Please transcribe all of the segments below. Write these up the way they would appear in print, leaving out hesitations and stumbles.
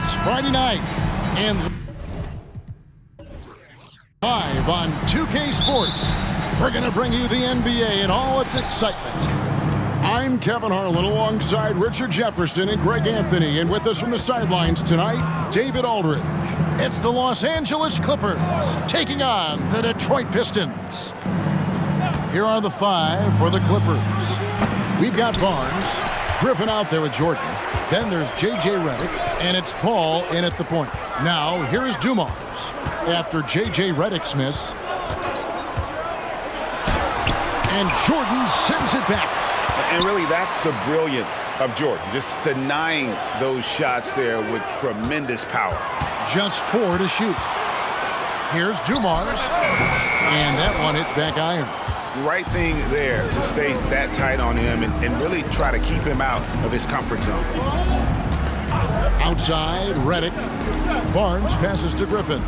It's Friday night, and live on 2K Sports, we're going to bring you the NBA and all its excitement. I'm Kevin Harlan alongside Richard Jefferson and Greg Anthony, and with us from the sidelines tonight, David Aldridge. It's the Los Angeles Clippers taking on the Detroit Pistons. Here are the five for the Clippers. We've got Barnes, Griffin out there with Jordan. Then there's J.J. Redick, and it's Paul in at the point. Now, here is Dumars after J.J. Redick's miss. And Jordan sends it back. And really, that's the brilliance of Jordan, just denying those shots there with tremendous power. Just 4 to shoot. Here's Dumars, and that one hits back iron. Right thing there to stay that tight on him and really try to keep him out of his comfort zone. Outside, Redick. Barnes passes to Griffin.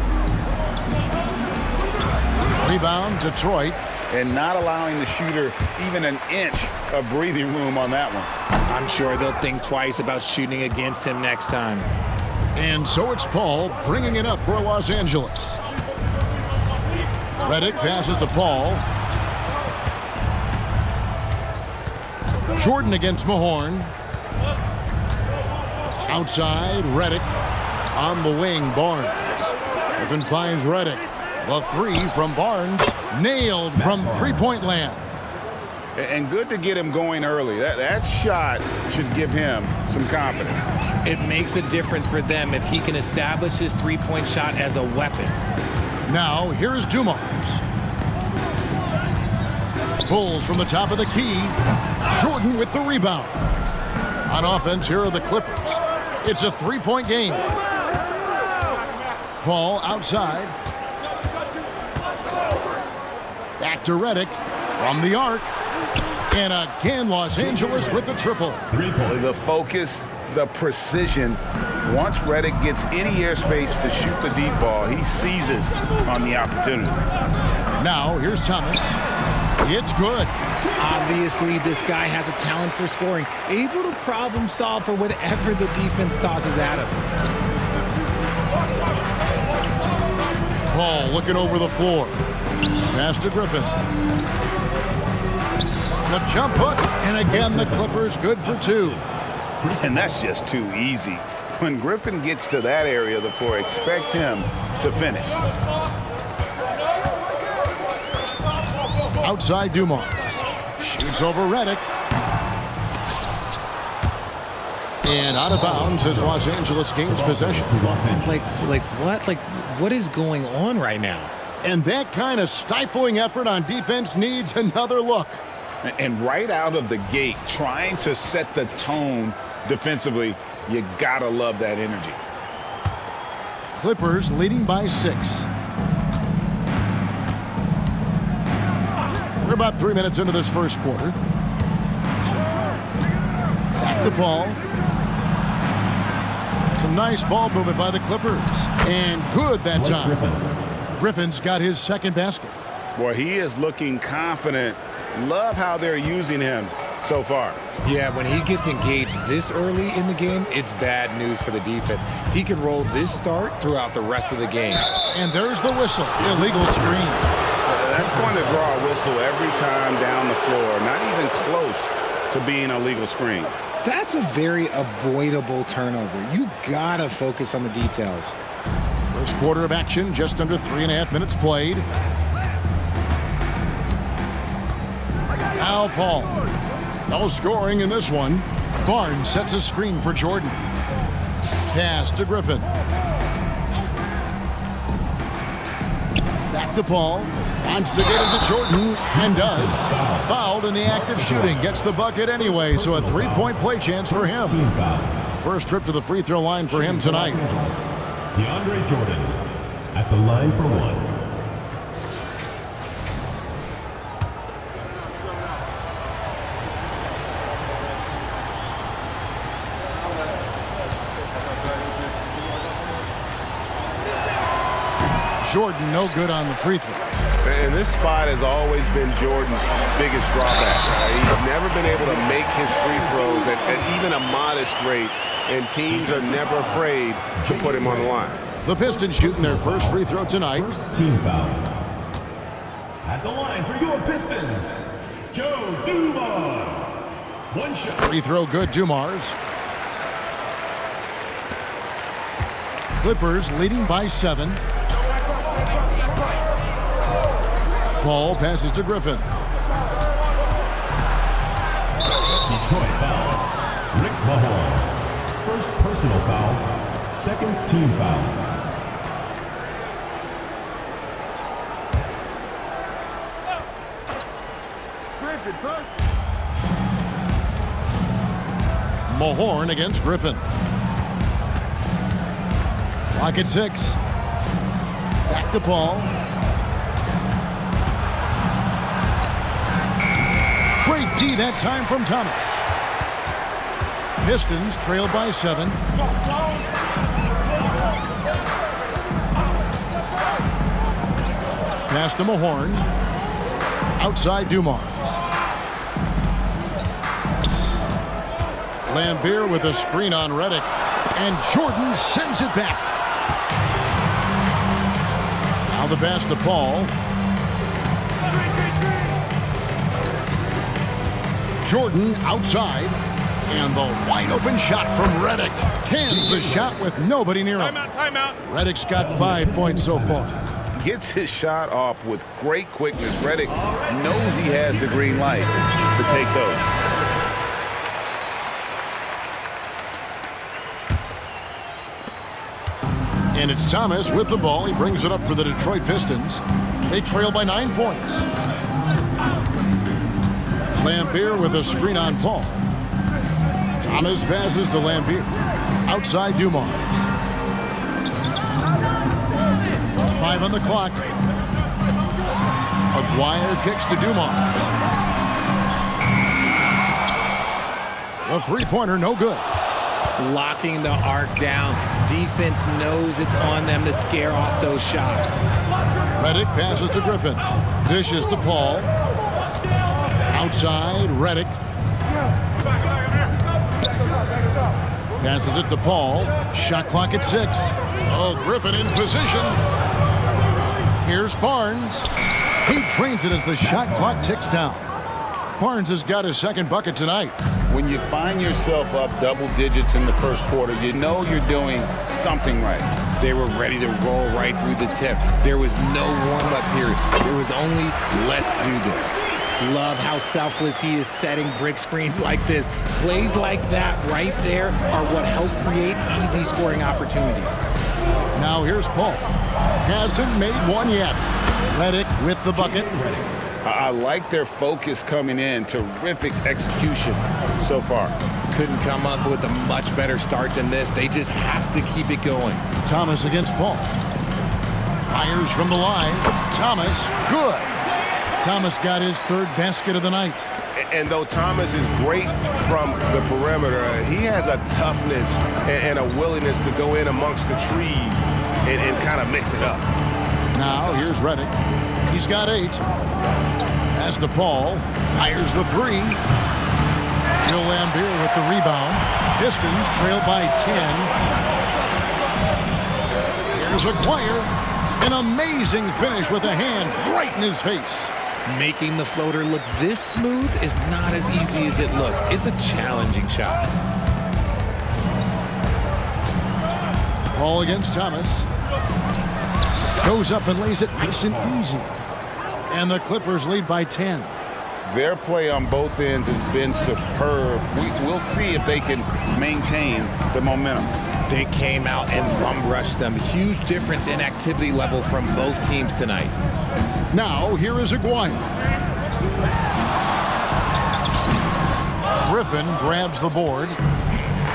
Rebound, Detroit. And not allowing the shooter even an inch of breathing room on that one. I'm sure they'll think twice about shooting against him next time. And so it's Paul bringing it up for Los Angeles. Redick passes to Paul. Jordan against Mahorn. Outside, Redick. On the wing, Barnes. Griffin finds Redick. The three from Barnes. Nailed from three-point land. And good to get him going early. That shot should give him some confidence. It makes a difference for them if he can establish his three-point shot as a weapon. Now, here's Dumars. Pulls from the top of the key. Jordan with the rebound. On offense, here are the Clippers. It's a three-point game. Paul outside. Back to Redick from the arc. And again, Los Angeles with the triple. The focus, the precision. Once Redick gets any airspace to shoot the deep ball, he seizes on the opportunity. Now, here's Thomas. It's good. Obviously, this guy has a talent for scoring, able to problem solve for whatever the defense tosses at him. Paul looking over the floor. Pass to Griffin. The jump hook, and again the Clippers good for 2. And that's just too easy. When Griffin gets to that area of the floor, expect him to finish. Outside Dumars. Shoots over Redick. And out of bounds as Los Angeles gains possession. What is going on right now? And that kind of stifling effort on defense needs another look. And right out of the gate, trying to set the tone defensively, you gotta love that energy. Clippers leading by 6. We're about 3 minutes into this first quarter. Back to Paul. Some nice ball movement by the Clippers. And good that time. Griffin's got his second basket. Boy, he is looking confident. Love how they're using him so far. Yeah, when he gets engaged this early in the game, it's bad news for the defense. He can roll this start throughout the rest of the game. And there's the whistle. Illegal screen. That's going to draw a whistle every time down the floor. Not even close to being a legal screen. That's a very avoidable turnover. You gotta focus on the details. First quarter of action, just under 3.5 minutes played. Al Paul. No scoring in this one. Barnes sets a screen for Jordan. Pass to Griffin. Back to Paul. Wants to get into Jordan, and does. Fouled in the act of shooting. Gets the bucket anyway, so a three-point play chance for him. First trip to the free throw line for him tonight. DeAndre Jordan at the line for 1. Jordan no good on the free throw. And this spot has always been Jordan's biggest drawback. He's never been able to make his free throws at even a modest rate, and teams are never afraid to put him on the line. The Pistons shooting their first free throw tonight. First team foul. At the line for your Pistons, Joe Dumars. One shot. Free throw good, Dumars. Clippers leading by 7. Paul passes to Griffin. Detroit foul. Rick Mahorn. First personal foul. Second team foul. Mahorn against Griffin. Lock at 6. Back to Paul. Great D that time from Thomas. Pistons trail by 7. Pass to Mahorn. Outside Dumars. Lambeer with a screen on Redick. And Jordan sends it back. Now the pass to Paul. Jordan outside. And the wide open shot from Redick. Cans the shot with nobody near him. Timeout. Redick's got 5 points so far. Gets his shot off with great quickness. Redick knows he has the green light to take those. And it's Thomas with the ball. He brings it up for the Detroit Pistons. They trail by 9 points. Lambeer with a screen on Paul. Thomas passes to Lambeer. Outside Dumars. 5 on the clock. Aguirre kicks to Dumars. The three-pointer no good. Locking the arc down. Defense knows it's on them to scare off those shots. Redick passes to Griffin. Dishes to Paul. Outside, Redick. Passes it to Paul. Shot clock at 6. Oh, Griffin in position. Here's Barnes. He drains it as the shot clock ticks down. Barnes has got his second bucket tonight. When you find yourself up double digits in the first quarter, you know you're doing something right. They were ready to roll right through the tip. There was no warm-up period. There was only, let's do this. Love how selfless he is setting brick screens like this. Plays like that right there are what help create easy scoring opportunities. Now here's Paul. Hasn't made one yet. Redick with the bucket. I like their focus coming in. Terrific execution so far. Couldn't come up with a much better start than this. They just have to keep it going. Thomas against Paul. Fires from the line. Thomas, good. Thomas got his third basket of the night. And though Thomas is great from the perimeter, he has a toughness and a willingness to go in amongst the trees and kind of mix it up. Now here's Redick. He's got 8. Pass to Paul. Fires the 3. Bill Lambeer with the rebound. Pistons trail by 10. Here's Aguirre. An amazing finish with a hand right in his face. Making the floater look this smooth is not as easy as it looked. It's a challenging shot. Paul against Thomas. Goes up and lays it nice and easy. And the Clippers lead by 10. Their play on both ends has been superb. We'll see if they can maintain the momentum. They came out and bum rushed them. Huge difference in activity level from both teams tonight. Now, here is Aguirre. Griffin grabs the board.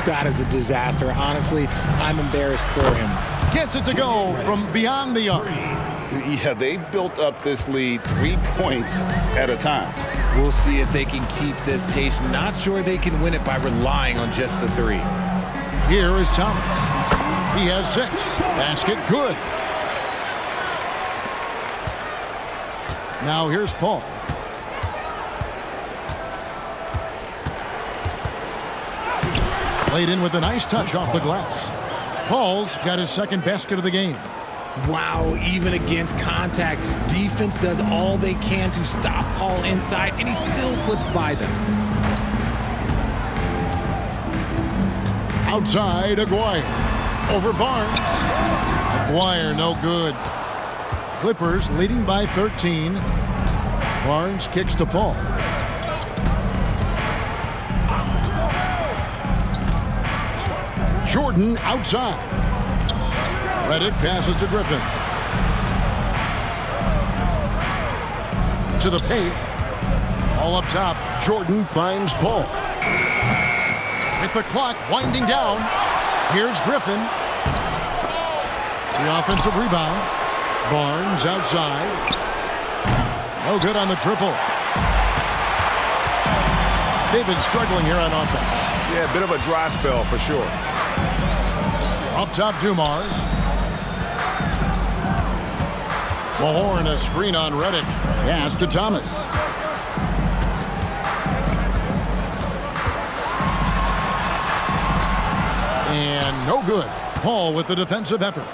That is a disaster. Honestly, I'm embarrassed for him. Gets it to go from beyond the arc. Yeah, they've built up this lead 3 points at a time. We'll see if they can keep this pace. Not sure they can win it by relying on just the 3. Here is Thomas. He has 6. Basket good. Now here's Paul. Laid in with a nice touch off the glass. Paul's got his second basket of the game. Wow, even against contact, defense does all they can to stop Paul inside, and he still slips by them. Outside, Aguirre. Over Barnes. Aguirre, no good. Clippers leading by 13. Barnes kicks to Paul. Jordan outside. Redick passes to Griffin. To the paint. All up top. Jordan finds Paul. With the clock winding down, here's Griffin. The offensive rebound. Barnes outside. No good on the triple. They've been struggling here on offense. Yeah, a bit of a dry spell for sure. Up top, Dumars. Mahorn, a screen on Redick. Pass to Thomas. And no good. Paul with the defensive effort.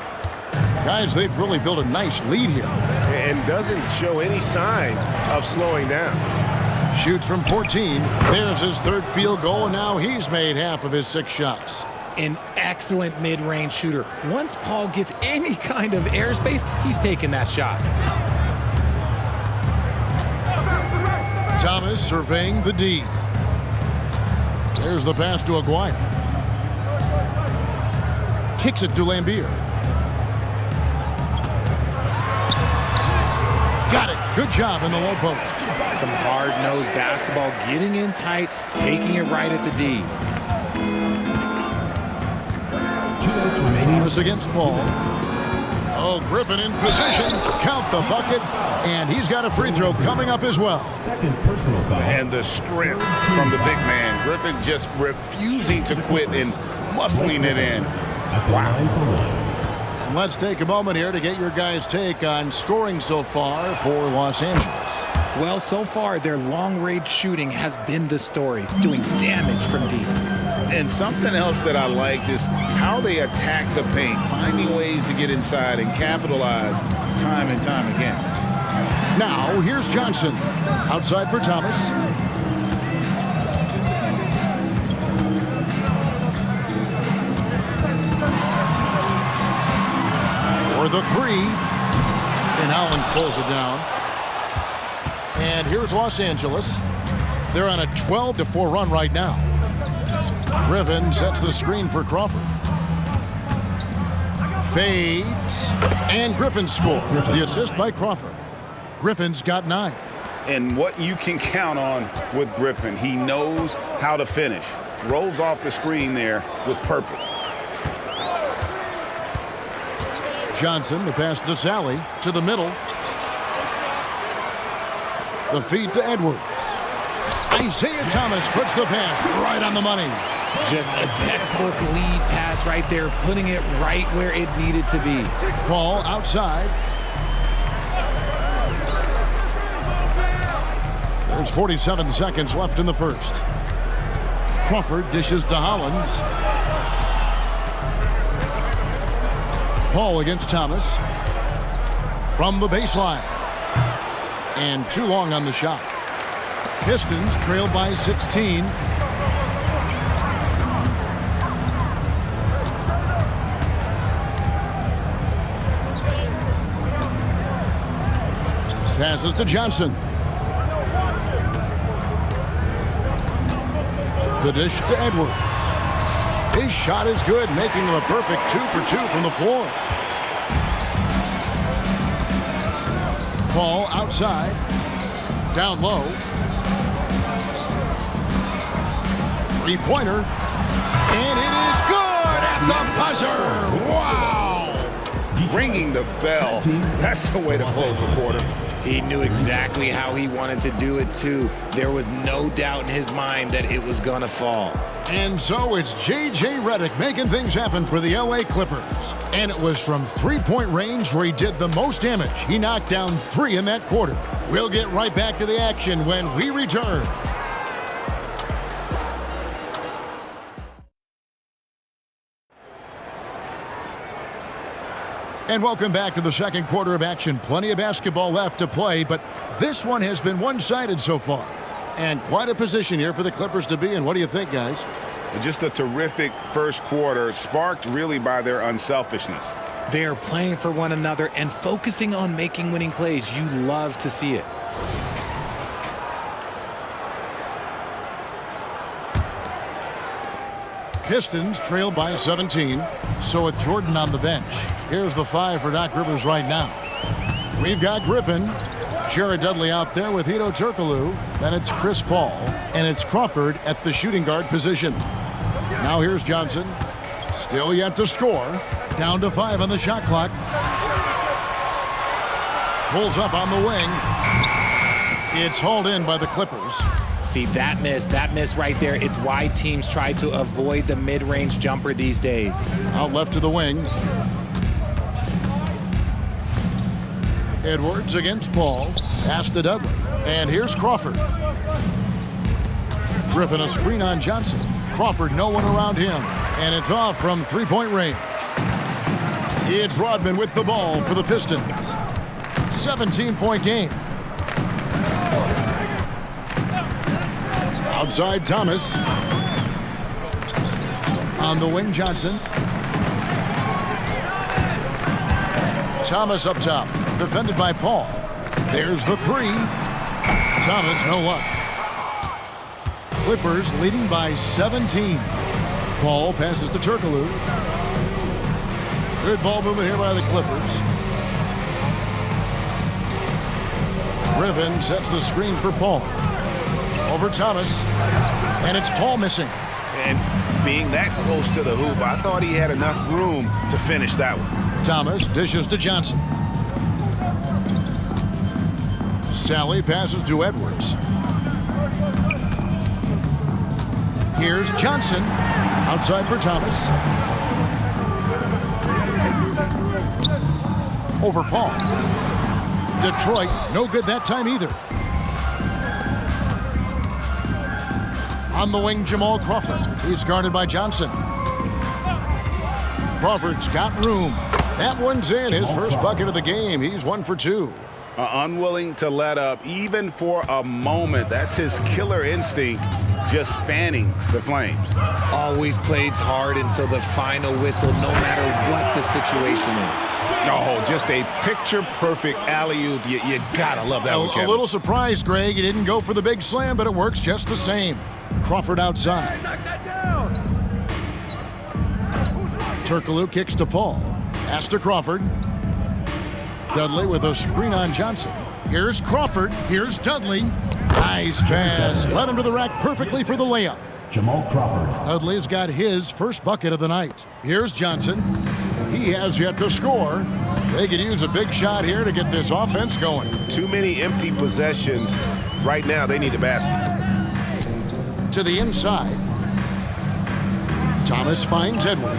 Guys, they've really built a nice lead here. And doesn't show any sign of slowing down. Shoots from 14. There's his third field goal, and now he's made half of his 6 shots. An excellent mid-range shooter. Once Paul gets any kind of airspace, he's taking that shot. Thomas surveying the D. There's the pass to Aguirre. Kicks it to Lambier. Got it. Good job in the low post. Some hard-nosed basketball, getting in tight, taking it right at the D. 2 minutes remaining. This against Paul. Oh, Griffin in position. Count the bucket. And he's got a free throw coming up as well. Second personal foul. And the strength from the big man. Griffin just refusing to quit and muscling it in. At the line for one. And let's take a moment here to get your guys' take on scoring so far for Los Angeles. Well, so far, their long-range shooting has been the story, doing damage from deep. And something else that I liked is how they attack the paint, finding ways to get inside and capitalize time and time again. Now, here's Johnson. Outside for Thomas. For the 3. And Hollins pulls it down. And here's Los Angeles. They're on a 12-4 run right now. Griffin sets the screen for Crawford. Fades. And Griffin scores. The assist by Crawford. Griffin's got 9. And what you can count on with Griffin, he knows how to finish. Rolls off the screen there with purpose. Johnson, the pass to Sally, to the middle. The feed to Edwards. Isaiah Thomas puts the pass right on the money. Just a textbook lead pass right there, putting it right where it needed to be. Paul outside. There's 47 seconds left in the first. Crawford dishes to Hollins. Paul against Thomas. From the baseline. And too long on the shot. Pistons trailed by 16. Passes to Johnson. The dish to Edwards. His shot is good, making him a perfect 2 for 2 from the floor. Paul outside. Down low. Three-pointer. And it is good at the buzzer. Wow! Ringing the bell. That's the way to close a quarter. He knew exactly how he wanted to do it, too. There was no doubt in his mind that it was going to fall. And so it's J.J. Redick making things happen for the L.A. Clippers. And it was from three-point range where he did the most damage. He knocked down 3 in that quarter. We'll get right back to the action when we return. And welcome back to the second quarter of action. Plenty of basketball left to play, but this one has been one-sided so far. And quite a position here for the Clippers to be in. What do you think, guys? Just a terrific first quarter, sparked really by their unselfishness. They are playing for one another and focusing on making winning plays. You love to see it. Pistons trail by 17. So with Jordan on the bench, here's the 5 for Doc Rivers right now. We've got Griffin, Jared Dudley out there with Hedo Turkoglu. Then it's Chris Paul, and it's Crawford at the shooting guard position. Now here's Johnson. Still yet to score. Down to 5 on the shot clock. Pulls up on the wing. It's hauled in by the Clippers. See, that miss right there, it's why teams try to avoid the mid-range jumper these days. Out left to the wing. Edwards against Paul. Pass to Dudley. And here's Crawford. Griffin a screen on Johnson. Crawford, no one around him. And it's off from three-point range. It's Rodman with the ball for the Pistons. 17-point game. Outside Thomas. On the wing, Johnson. Thomas up top. Defended by Paul. There's the 3. Thomas, no luck. Clippers leading by 17. Paul passes to Turkoglu. Good ball movement here by the Clippers. Griffin sets the screen for Paul. Over Thomas. And it's Paul missing. And being that close to the hoop, I thought he had enough room to finish that one. Thomas dishes to Johnson. Sally passes to Edwards. Here's Johnson. Outside for Thomas. Over Paul. Detroit, no good that time either. On the wing, Jamal Crawford. He's guarded by Johnson. Crawford's got room. That one's in. His first bucket of the game. He's 1 for 2. Unwilling to let up, even for a moment. That's his killer instinct, just fanning the flames. Always plays hard until the final whistle, no matter what the situation is. Oh, just a picture-perfect alley-oop. You gotta love that one, Kevin. A little surprised, Greg. He didn't go for the big slam, but it works just the same. Crawford outside. Turkoglu kicks to Paul. Pass to Crawford. Dudley with a screen on Johnson. Here's Crawford. Here's Dudley. Nice pass. Led him to the rack perfectly for the layup. Jamal Crawford. Dudley's got his first bucket of the night. Here's Johnson. He has yet to score. They could use a big shot here to get this offense going. Too many empty possessions. Right now, they need a basket. To the inside. Thomas finds Edwards.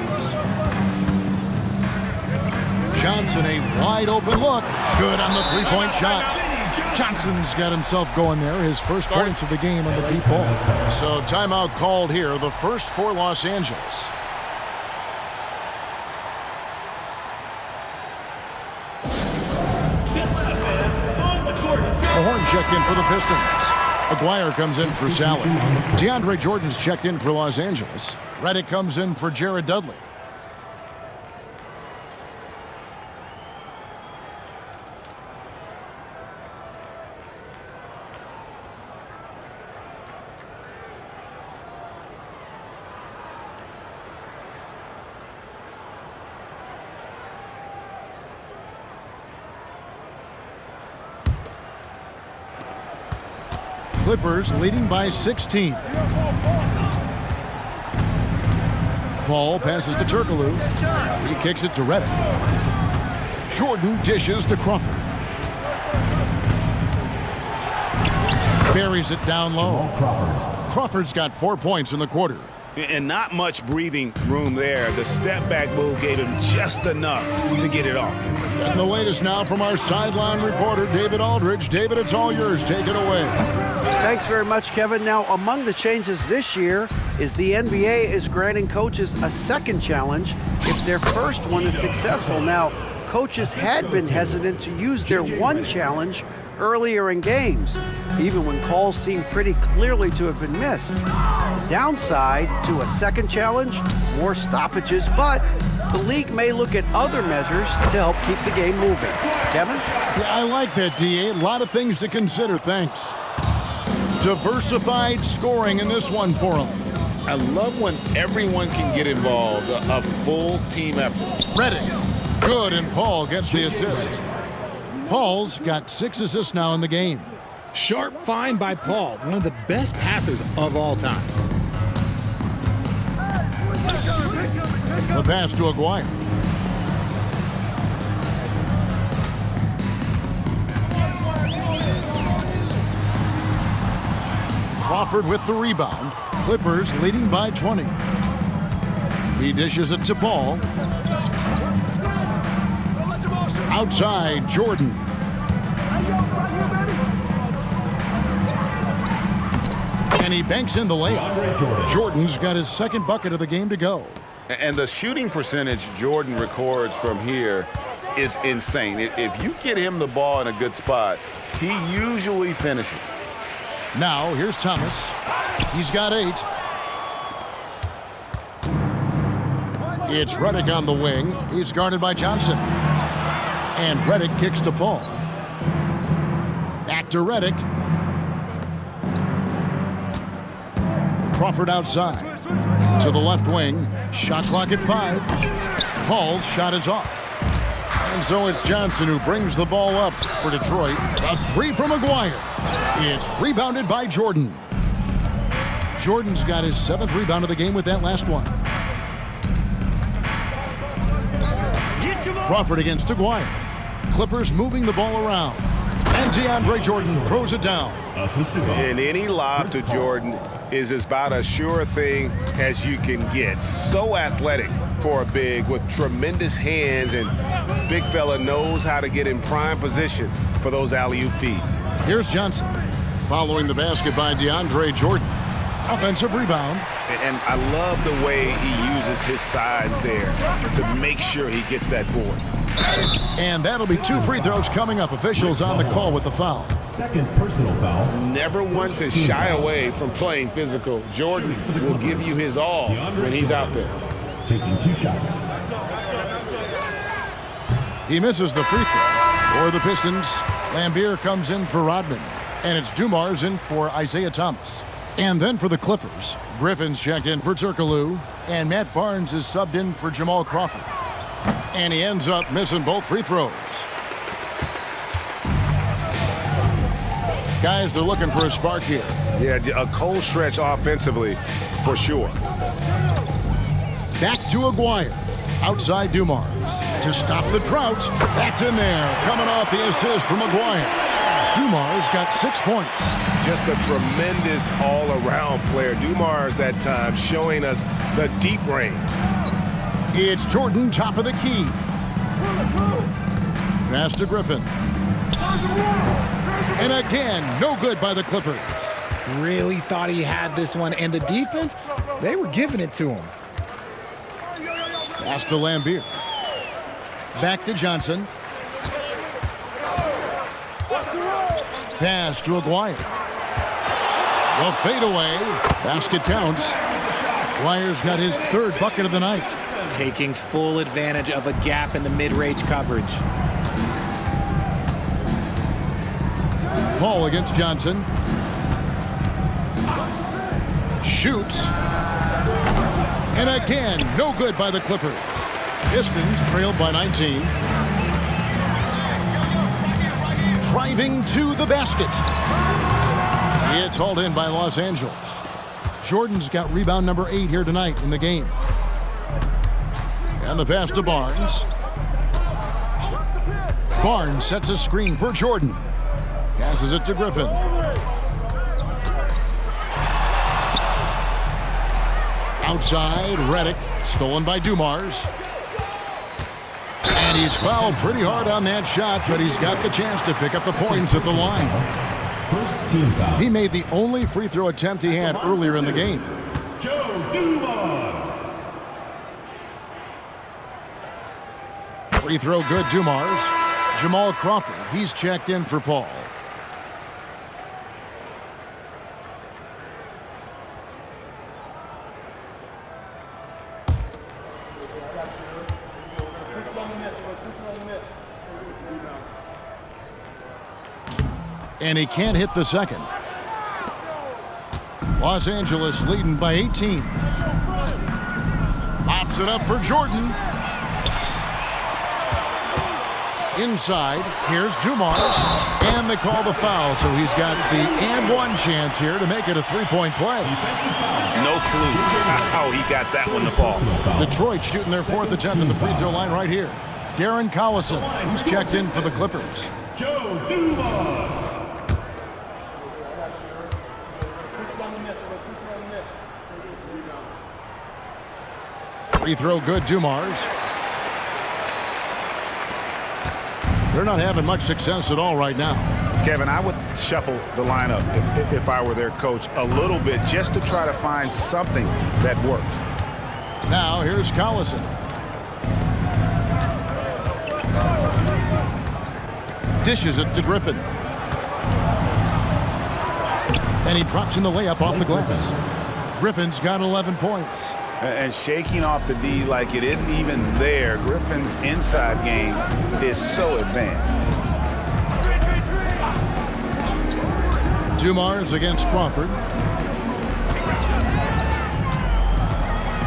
Johnson, a wide open look. Good on the three-point shot. Johnson's got himself going there. His first points of the game on the deep ball. So timeout called here. The first for Los Angeles. The horn checked in for the Pistons. Aguirre comes in for Sally. DeAndre Jordan's checked in for Los Angeles. Redick comes in for Jared Dudley. Clippers leading by 16. Paul passes to Turkoglu. He kicks it to Redick. Jordan dishes to Crawford. Buries it down low. Crawford. Crawford's got 4 points in the quarter. And not much breathing room there. The step-back move gave him just enough to get it off. And the latest now from our sideline reporter, David Aldridge. David, it's all yours. Take it away. Thanks very much, Kevin. Now, among the changes this year is the NBA is granting coaches a second challenge if their first one is successful. Now, coaches had been hesitant to use their one challenge earlier in games, even when calls seemed pretty clearly to have been missed. Downside to a second challenge, more stoppages, but the league may look at other measures to help keep the game moving. Kevin? Yeah, I like that, D.A. A lot of things to consider. Thanks. Diversified scoring in this one for him. I love when everyone can get involved, a full team effort. Redick. Good, and Paul gets the assist. Paul's got 6 assists now in the game. Sharp find by Paul, one of the best passers of all time. The pass to Aguirre. Crawford with the rebound. Clippers leading by 20. He dishes it to Paul. Outside, Jordan. And he banks in the layup. Jordan's got his second bucket of the game to go. And the shooting percentage Jordan records from here is insane. If you get him the ball in a good spot, he usually finishes. Now, here's Thomas. He's got 8. It's Redick on the wing. He's guarded by Johnson. And Redick kicks to Paul. Back to Redick. Crawford outside. To the left wing. Shot clock at 5. Paul's shot is off. And so it's Johnson who brings the ball up for Detroit. A 3 from Aguirre. It's rebounded by Jordan. Jordan's got his 7th rebound of the game with that last one. Crawford against Aguirre. Clippers moving the ball around. And DeAndre Jordan throws it down. And any lob to Jordan is about as sure a thing as you can get. So athletic for a big with tremendous hands, and big fella knows how to get in prime position for those alley-oop feeds. Here's Johnson following the basket by DeAndre Jordan. Offensive rebound. And I love the way he uses his size there to make sure he gets that board. And that'll be 2 free throws coming up. Officials on the call with the foul. Second personal foul. Never one to shy away from playing physical. Jordan will give you his all when he's out there. Taking 2 shots. He misses the free throw. For the Pistons, Lambeer comes in for Rodman. And it's Dumars in for Isaiah Thomas. And then for the Clippers, Griffin's checked in for Turkoglu. And Matt Barnes is subbed in for Jamal Crawford. And he ends up missing both free throws. Guys, they're looking for a spark here. Yeah, a cold stretch offensively, for sure. Back to Aguirre. Outside Dumars. To stop the drought. That's in there. Coming off the assist from Aguirre. Dumars got 6 points. Just a tremendous all-around player. Dumars that time showing us the deep range. It's Jordan, top of the key. Pass to Griffin. And again, no good by the Clippers. Really thought he had this one, and the defense, they were giving it to him. Pass to Lambeer. Back to Johnson. Pass to Aguirre. The fadeaway. Basket counts. Aguirre's got his 3rd bucket of the night. Taking full advantage of a gap in the mid-range coverage. Paul against Johnson. Shoots. And again, no good by the Clippers. Pistons trailed by 19. Driving to the basket. It's hauled in by Los Angeles. Jordan's got rebound number 8 here tonight in the game. And the pass to Barnes. Barnes sets a screen for Jordan. Passes it to Griffin. Outside, Redick, stolen by Dumars. And he's fouled pretty hard on that shot, but he's got the chance to pick up the points at the line. First team foul. He made the only free throw attempt he had earlier in the game. Joe Dumars. Free throw good, Dumars. Jamal Crawford, he's checked in for Paul. And he can't hit the second. Los Angeles leading by 18. Pops it up for Jordan. Inside, here's Dumars. And they call the foul, so he's got the and one chance here to make it a three-point play. No clue how he got that one to fall. Detroit shooting their fourth attempt at the free throw line right here. Darren Collison, who's checked in for the Clippers. Joe Dumars. Free throw good, Dumars. They're not having much success at all right now. Kevin, I would shuffle the lineup if I were their coach a little bit just to try to find something that works. Now here's Collison. Dishes it to Griffin. And he drops in the layup off the glass. Griffin's got 11 points. And shaking off the D like it isn't even there. Griffin's inside game is so advanced. Dumars against Crawford.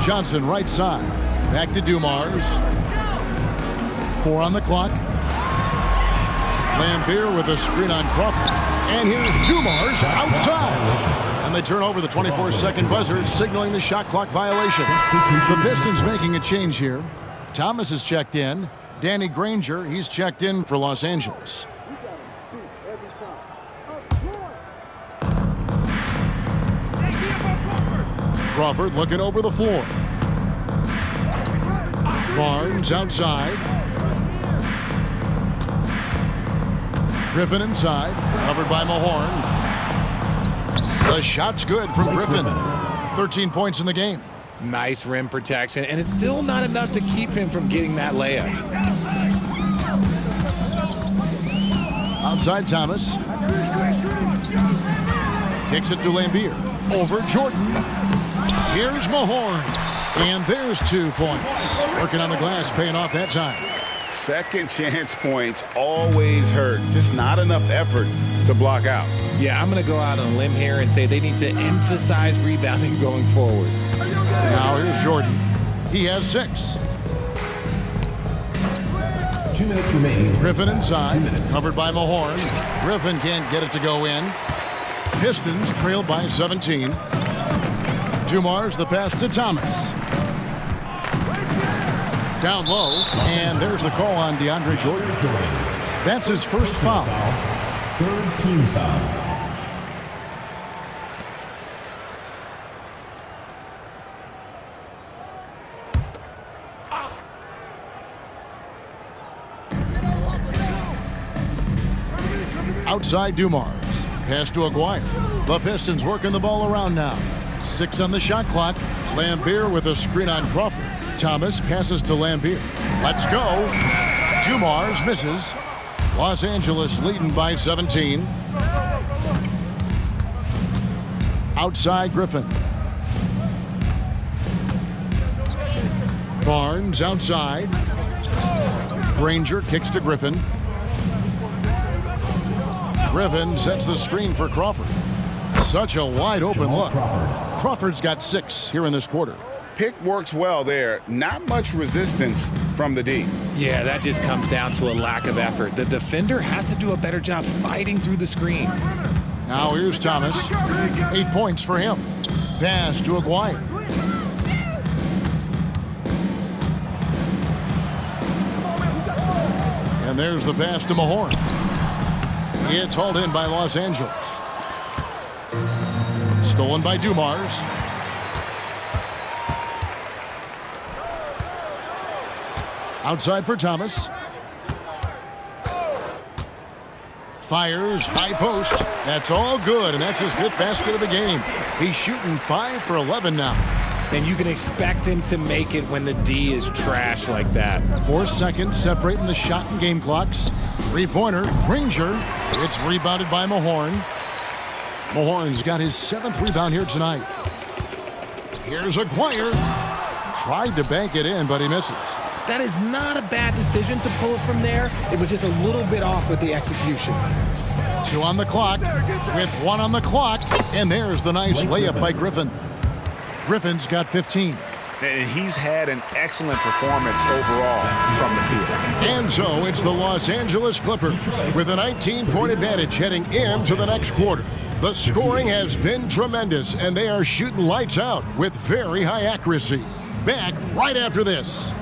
Johnson right side. Back to Dumars. 4 on the clock. Lambeer with a screen on Crawford. And here's Dumars outside. And they turn over the 24-second buzzer, signaling the shot clock violation. The Pistons making a change here. Thomas is checked in. Danny Granger, he's checked in for Los Angeles. Crawford looking over the floor. Barnes outside. Griffin inside, covered by Mahorn. The shot's good from Griffin. 13 points in the game. Nice rim protection, and it's still not enough to keep him from getting that layup. Outside Thomas. Kicks it to Lambeer. Over Jordan. Here's Mahorn. And there's 2 points. Working on the glass, paying off that time. Second chance points always hurt. Just not enough effort to block out. Yeah, I'm going to go out on a limb here and say they need to emphasize rebounding going forward. Now here's Jordan. He has 6. 2 minutes remaining. Griffin inside, 2 minutes. covered by Mahorn. Griffin can't get it to go in. Pistons trailed by 17. Dumars the pass to Thomas. Down low, and there's the call on DeAndre Jordan. That's his first foul. Third team foul. Outside Dumars. Pass to Aguirre. The Pistons working the ball around now. 6 on the shot clock. Lambeer with a screen on Crawford. Thomas passes to Lambeer. Let's go. Dumars misses. Los Angeles leading by 17. Outside Griffin. Barnes outside. Granger kicks to Griffin. Griffin sets the screen for Crawford. Such a wide open look. Crawford's got 6 here in this quarter. Pick works well there. Not much resistance from the D. Yeah, that just comes down to a lack of effort. The defender has to do a better job fighting through the screen. Now here's Thomas. 8 points for him. Pass to Aguirre. And there's the pass to Mahorn. It's hauled in by Los Angeles. Stolen by Dumars. Outside for Thomas. Fires, high post. That's all good, and that's his 5th basket of the game. He's shooting 5 for 11 now. And you can expect him to make it when the D is trash like that. 4 seconds separating the shot and game clocks. 3-pointer, Granger. It's rebounded by Mahorn. Mahorn's got his 7th rebound here tonight. Here's Aguirre. Tried to bank it in, but he misses. That is not a bad decision to pull it from there. It was just a little bit off with the execution. 2 on the clock, with 1 on the clock, and there's the nice layup by Griffin. Griffin's got 15. And he's had an excellent performance overall from the field. And so it's the Los Angeles Clippers with a 19-point advantage heading into the next quarter. The scoring has been tremendous, and they are shooting lights out with very high accuracy. Back right after this.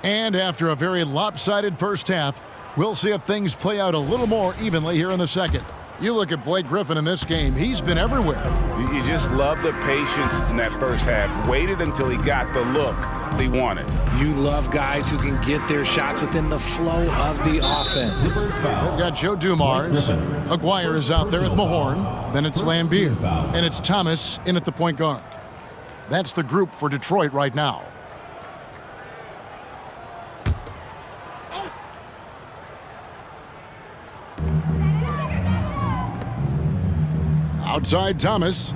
And after a very lopsided first half, we'll see if things play out a little more evenly here in the second. You look at Blake Griffin in this game, he's been everywhere. You just love the patience in that first half. Waited until he got the look he wanted. You love guys who can get their shots within the flow of the offense. We've got Joe Dumars. Aguirre is out there at Mahorn. Then it's Lambier. And it's Thomas in at the point guard. That's the group for Detroit right now. Outside Thomas.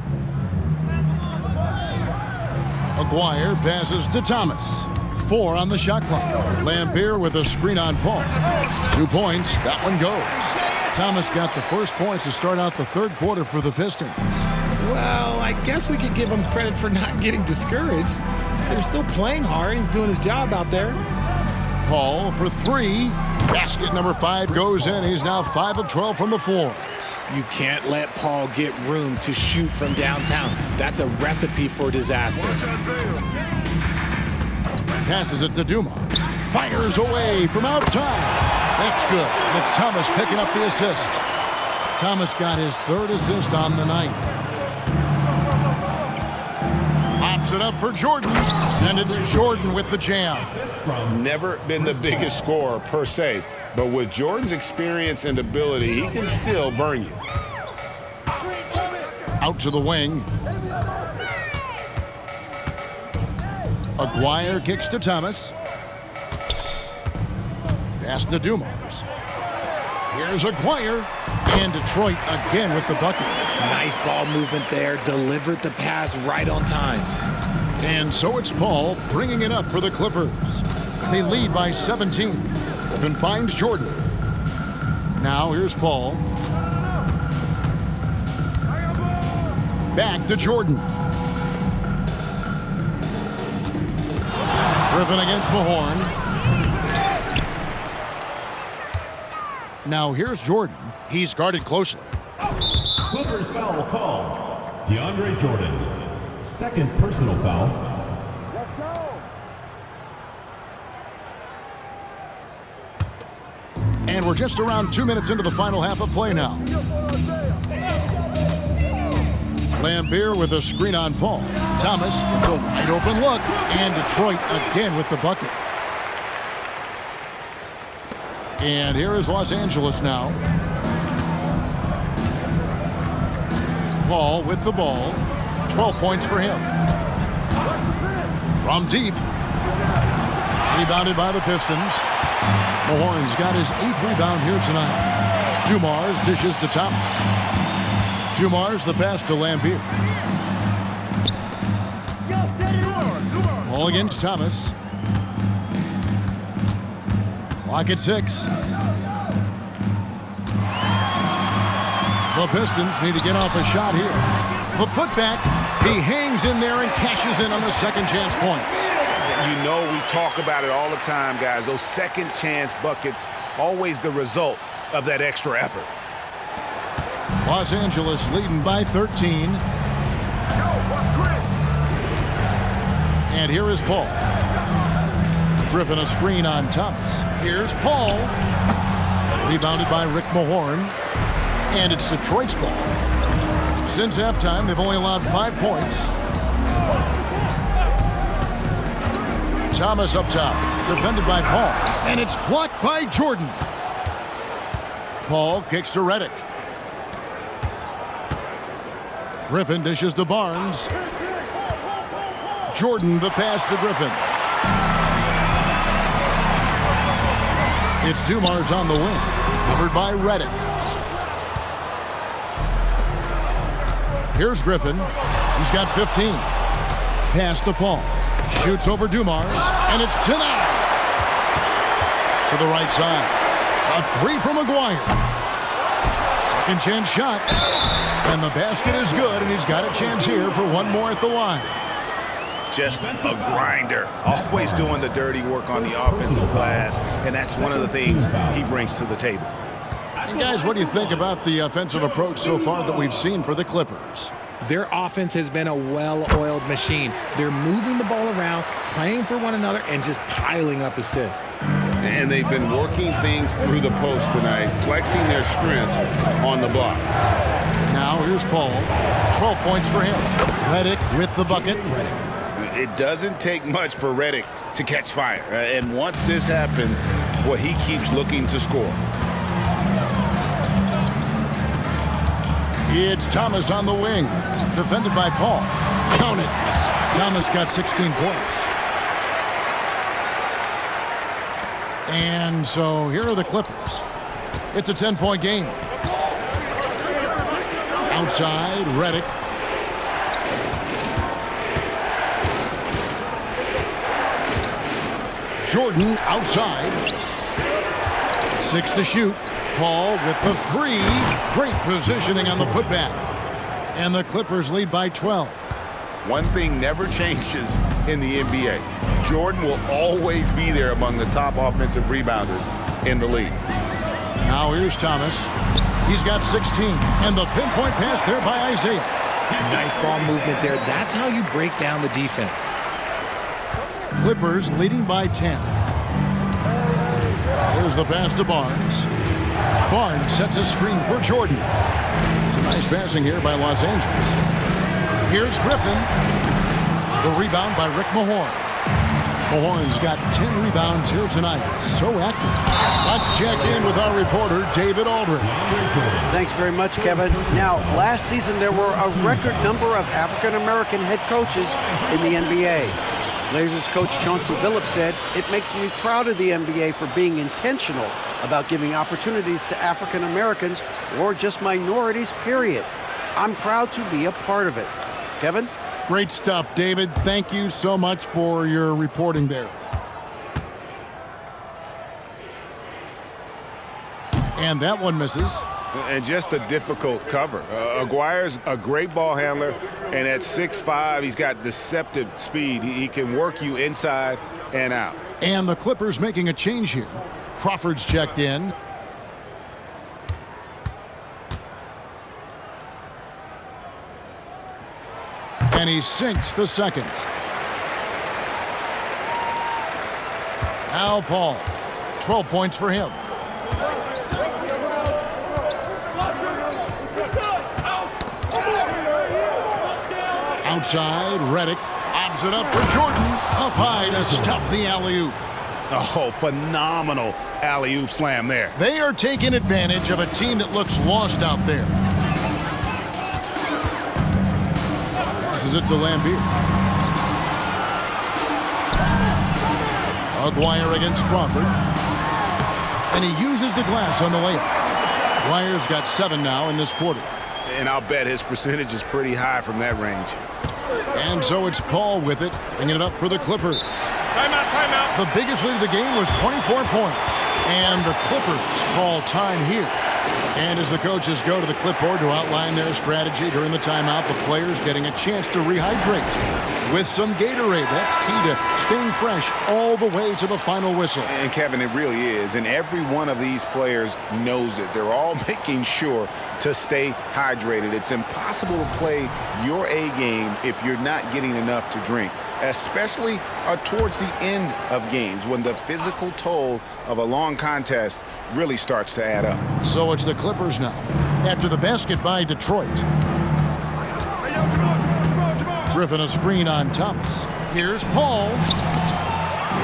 Aguirre passes to Thomas. 4 on the shot clock. Lambier with a screen on Paul. 2 points. That one goes. Thomas got the first points to start out the third quarter for the Pistons. Well, I guess we could give him credit for not getting discouraged. They're still playing hard. He's doing his job out there. Paul for 3. Basket number 5 goes in. He's now 5 of 12 from the floor. You can't let Paul get room to shoot from downtown. That's a recipe for disaster. Passes it to Dumas. Fires away from outside. That's good. And it's Thomas picking up the assist. Thomas got his 3rd assist on the night. Pops it up for Jordan. And it's Jordan with the jam. Never been the biggest scorer per se, but with Jordan's experience and ability, he can still burn you. Out to the wing. Aguirre kicks to Thomas. Pass to Dumars. Here's Aguirre. And Detroit again with the bucket. Nice ball movement there. Delivered the pass right on time. And so it's Paul bringing it up for the Clippers. They lead by 17. Griffin finds Jordan. Now here's Paul. Back to Jordan. Griffin against Mahorn. Now here's Jordan. He's guarded closely. Clippers foul called. DeAndre Jordan. 2nd personal foul. And we're just around 2 minutes into the final half of play now. Lambier with a screen on Paul. Thomas gets a wide open look. And Detroit again with the bucket. And here is Los Angeles now. Paul with the ball. 12 points for him. From deep. Rebounded by the Pistons. Mahorn's got his 8th rebound here tonight. Dumars dishes to Thomas. Dumars the pass to Lambier. Ball against Thomas. Clock at 6. The Pistons need to get off a shot here. The putback, he hangs in there and cashes in on the second chance points. You know, we talk about it all the time, guys. Those second chance buckets, always the result of that extra effort. Los Angeles leading by 13. And here is Paul. Griffin a screen on Thomas. Here's Paul. Rebounded by Rick Mahorn. And it's Detroit's ball. Since halftime, they've only allowed 5 points. Thomas up top, defended by Paul. And it's blocked by Jordan. Paul kicks to Redick. Griffin dishes to Barnes. Jordan the pass to Griffin. It's Dumars on the wing, covered by Redick. Here's Griffin. He's got 15. Pass to Paul. Shoots over Dumars, and it's denied. To the right side. A 3 from McGuire. Second chance shot. And the basket is good, and he's got a chance here for one more at the line. Just a grinder. Always doing the dirty work on the offensive glass, and that's one of the things he brings to the table. And guys, what do you think about the offensive approach so far that we've seen for the Clippers? Their offense has been a well-oiled machine. They're moving the ball around, playing for one another, and just piling up assists. And they've been working things through the post tonight, flexing their strength on the block. Now here's Paul. 12 points for him. Redick with the bucket. It doesn't take much for Redick to catch fire. And once this happens, well, he keeps looking to score. It's Thomas on the wing, defended by Paul. Count it. Thomas got 16 points. And so here are the Clippers. It's a 10-point game. Outside, Redick. Jordan outside. 6 to shoot. Paul with the 3. Great positioning on the putback. And the Clippers lead by 12. One thing never changes in the NBA. Jordan will always be there among the top offensive rebounders in the league. Now here's Thomas. He's got 16. And the pinpoint pass there by Isaiah. Nice ball movement there. That's how you break down the defense. Clippers leading by 10. Here's the pass to Barnes. Barnes sets a screen for Jordan. Some nice passing here by Los Angeles. Here's Griffin. The rebound by Rick Mahorn. Mahorn's got 10 rebounds here tonight. So active. Let's check in with our reporter, David Aldridge. Thanks very much, Kevin. Now, last season there were a record number of African-American head coaches in the NBA. Blazers coach Chauncey Billups said, "It makes me proud of the NBA for being intentional about giving opportunities to African Americans or just minorities, period. I'm proud to be a part of it." Kevin? Great stuff, David. Thank you so much for your reporting there. And that one misses. And just a difficult cover. Aguirre's a great ball handler, and at 6'5", he's got deceptive speed. He can work you inside and out. And the Clippers making a change here. Crawford's checked in. And he sinks the second. Al Paul, 12 points for him. Outside, Redick obs it up for Jordan. Up high to stuff the alley-oop. Oh, phenomenal alley-oop slam there. They are taking advantage of a team that looks lost out there. This is it to Lambeer. Aguirre against Crawford. And he uses the glass on the layup. Aguirre's got 7 now in this quarter. And I'll bet his percentage is pretty high from that range. And so it's Paul with it, bringing it up for the Clippers. Timeout. The biggest lead of the game was 24 points. And the Clippers call time here. And as the coaches go to the clipboard to outline their strategy during the timeout, the players getting a chance to rehydrate with some Gatorade. That's key to staying fresh all the way to the final whistle. And Kevin, it really is. And every one of these players knows it. They're all making sure to stay hydrated. It's impossible to play your A game if you're not getting enough to drink, especially towards the end of games when the physical toll of a long contest really starts to add up. So it's the Clippers now after the basket by Detroit. Griffin a screen on Thomas. Here's Paul.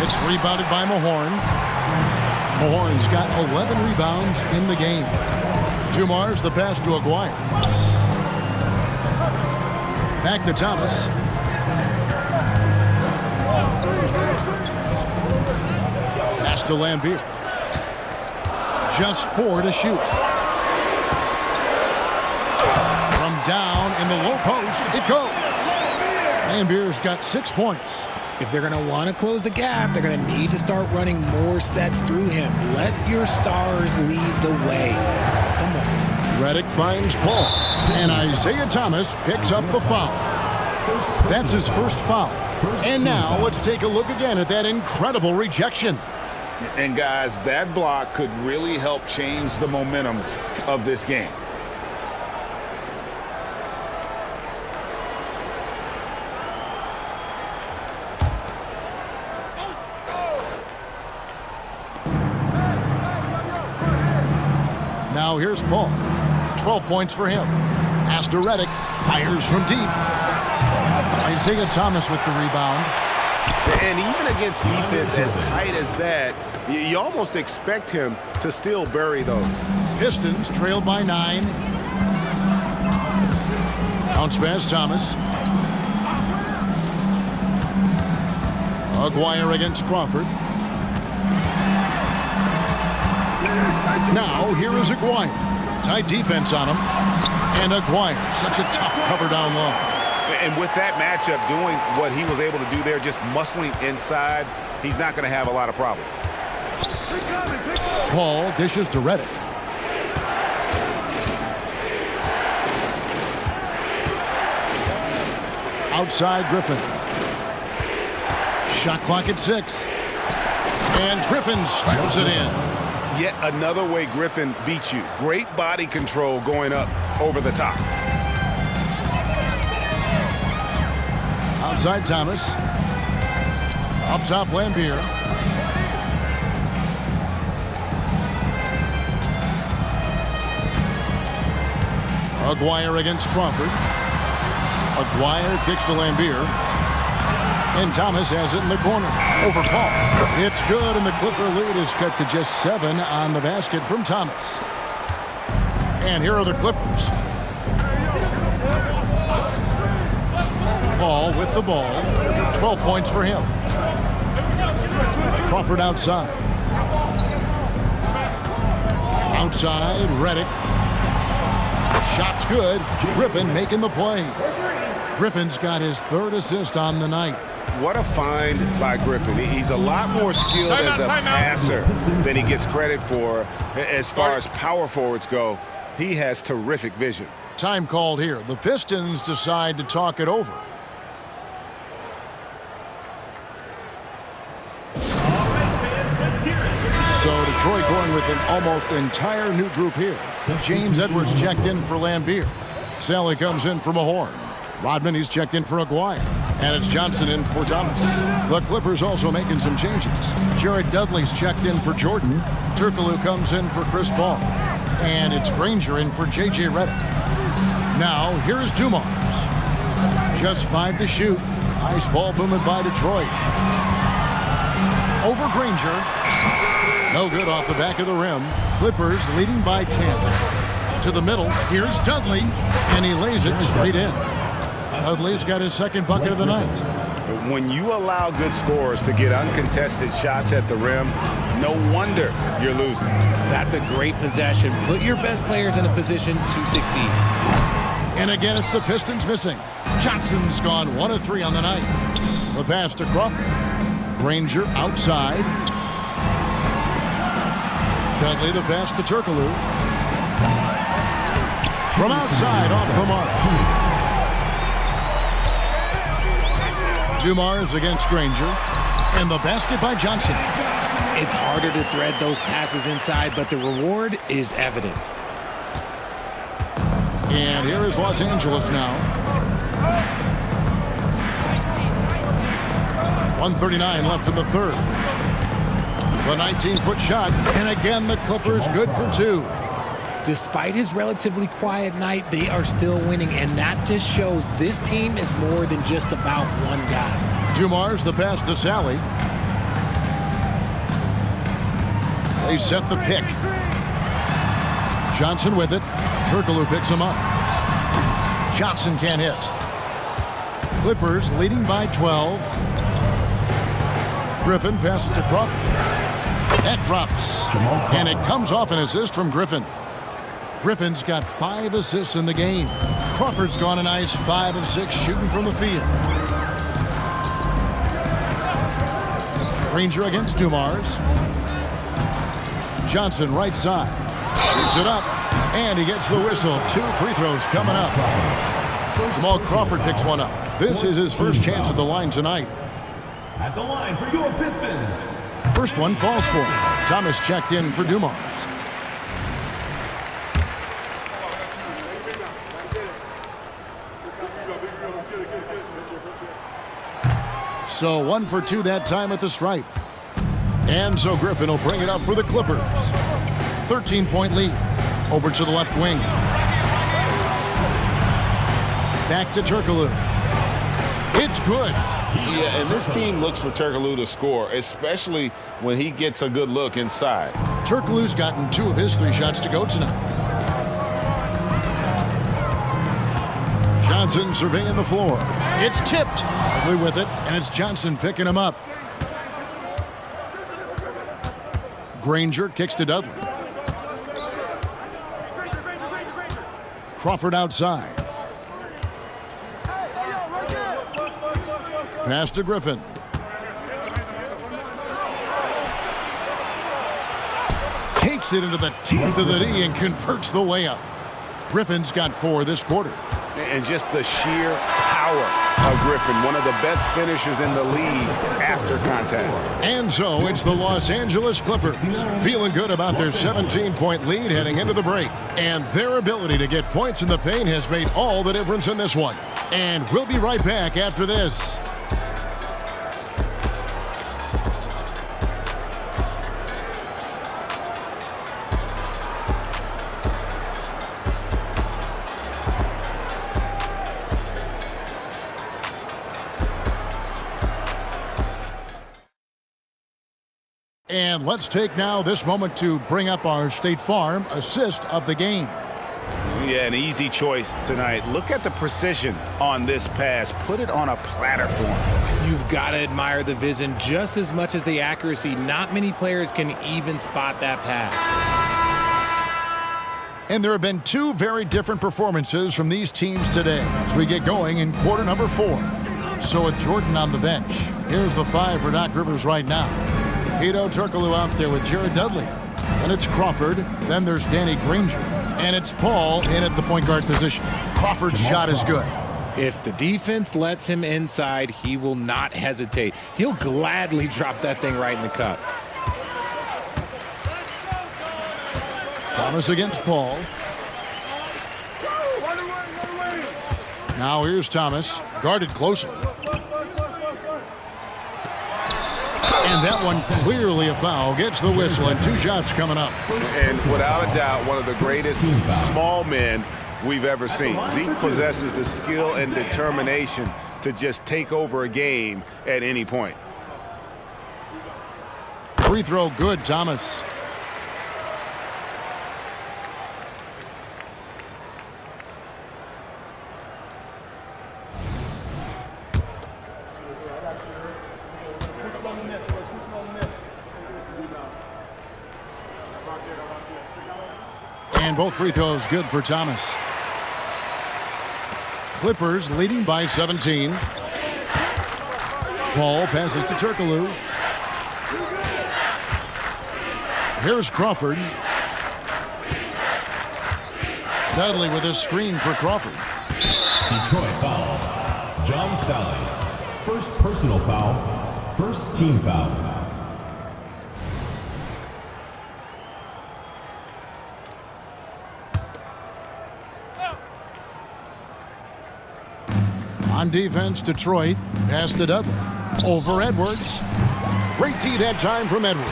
It's rebounded by Mahorn. Mahorn's got 11 rebounds in the game. Dumar's the pass to Aguirre. Back to Thomas. Pass to Lambeer. Just 4 to shoot. From down in the low post, it goes. Lambeer's got 6 points. If they're going to want to close the gap, they're going to need to start running more sets through him. Let your stars lead the way. Come on. Redick finds Paul. And Isaiah Thomas picks up the foul. That's his first foul. And now let's take a look again at that incredible rejection. And guys, that block could really help change the momentum of this game. Now here's Paul. 12 points for him. Pass to Redick. Fires from deep. Isaiah Thomas with the rebound. And even against defense as tight as that, you almost expect him to still bury those. Pistons trailed by 9. Bounce pass Thomas. Aguirre against Crawford. Now here is Aguirre. Tight defense on him. And Aguirre, such a tough cover down low. And with that matchup, doing what he was able to do there, just muscling inside, he's not going to have a lot of problems. Paul dishes to Redick. Outside Griffin. Shot clock at 6. And Griffin slams it in. Yet another way Griffin beats you. Great body control going up over the top. Outside Thomas. Up top Lambeer. Aguirre against Crawford. Aguirre kicks to Lambeer. And Thomas has it in the corner. Over Paul. It's good, and the Clipper lead is cut to just 7 on the basket from Thomas. And here are the Clippers. Paul with the ball. 12 points for him. Crawford outside. Outside, Redick. Shot's good. Griffin making the play. Griffin's got his 3rd assist on the night. What a find by Griffin. He's a lot more skilled as a passer than he gets credit for. As far as power forwards go, he has terrific vision. Time called here. The Pistons decide to talk it over. So Detroit going with an almost entire new group here. James Edwards checked in for Lambeer. Sally comes in for Mahorn. Rodman, he's checked in for Aguirre. And it's Johnson in for Thomas. The Clippers also making some changes. Jared Dudley's checked in for Jordan. Turkoglu comes in for Chris Paul. And it's Granger in for J.J. Redick. Now, here's Dumars. Just 5 to shoot. Nice ball booming by Detroit. Over Granger. No good off the back of the rim. Clippers leading by 10. To the middle, here's Dudley. And he lays it straight in. Dudley's got his 2nd bucket of the night. When you allow good scorers to get uncontested shots at the rim, no wonder you're losing. That's a great possession. Put your best players in a position to succeed. And again, it's the Pistons missing. Johnson's gone 1 of 3 on the night. The pass to Crawford. Granger outside. Dudley the pass to Turkoglu. From outside, off the mark. Dumars against Granger. And the basket by Johnson. It's harder to thread those passes inside, but the reward is evident. And here is Los Angeles now. 1:39 left in the third. The 19-foot shot, and again the Clippers good for 2. Despite his relatively quiet night, they are still winning, and that just shows this team is more than just about one guy. Dumars the pass to Sally. They set the pick. Johnson with it. Turkoglu picks him up. Johnson can't hit. Clippers leading by 12. Griffin passes to Crawford. That drops. And it comes off an assist from Griffin. Griffin's got 5 assists in the game. Crawford's gone a nice 5 of 6 shooting from the field. Granger against Dumars. Johnson right side. Shoots it up. And he gets the whistle. 2 free throws coming up. Jamal Crawford picks one up. This is his first chance at the line tonight. At the line for your Pistons. First one falls for him. Thomas checked in for Dumars. So 1 for 2 that time at the stripe. And so Griffin will bring it up for the Clippers. 13-point lead. Over to the left wing. Back to Turkoglu. It's good. Yeah, and this team looks for Turkoglu to score, especially when he gets a good look inside. Turkoglu's gotten 2 of his 3 shots to go tonight. Johnson surveying the floor. It's tipped. Ugly with it, and it's Johnson picking him up. Granger kicks to Dudley. Crawford outside. Pass to Griffin. Takes it into the teeth of the knee and converts the layup. Griffin's got 4 this quarter. And just the sheer power of Griffin, one of the best finishers in the league after contact. And so it's the Los Angeles Clippers feeling good about their 17-point lead heading into the break. And their ability to get points in the paint has made all the difference in this one. And we'll be right back after this. And let's take now this moment to bring up our State Farm assist of the game. Yeah, an easy choice tonight. Look at the precision on this pass. Put it on a platter for him. You've got to admire the vision just as much as the accuracy. Not many players can even spot that pass. And there have been 2 very different performances from these teams today as we get going in quarter number 4. So with Jordan on the bench, here's the 5 for Doc Rivers right now. Hedo Turkoglu out there with Jared Dudley. And it's Crawford. Then there's Danny Granger. And it's Paul in at the point guard position. Crawford's shot is good. If the defense lets him inside, he will not hesitate. He'll gladly drop that thing right in the cup. Thomas against Paul. Now here's Thomas, guarded closely. And that one clearly a foul. Gets the whistle, and 2 shots coming up. And without a doubt, one of the greatest small men we've ever seen. Zeke possesses the skill and determination to just take over a game at any point. Free throw good, Thomas. And both free throws good for Thomas. Clippers leading by 17. Paul passes to Turkoglu. Here's Crawford. Dudley with a screen for Crawford. Detroit foul. John Sally. First personal foul. First team foul. On defense, Detroit. Pass to Dudley. Over Edwards. Great D that time from Edwards.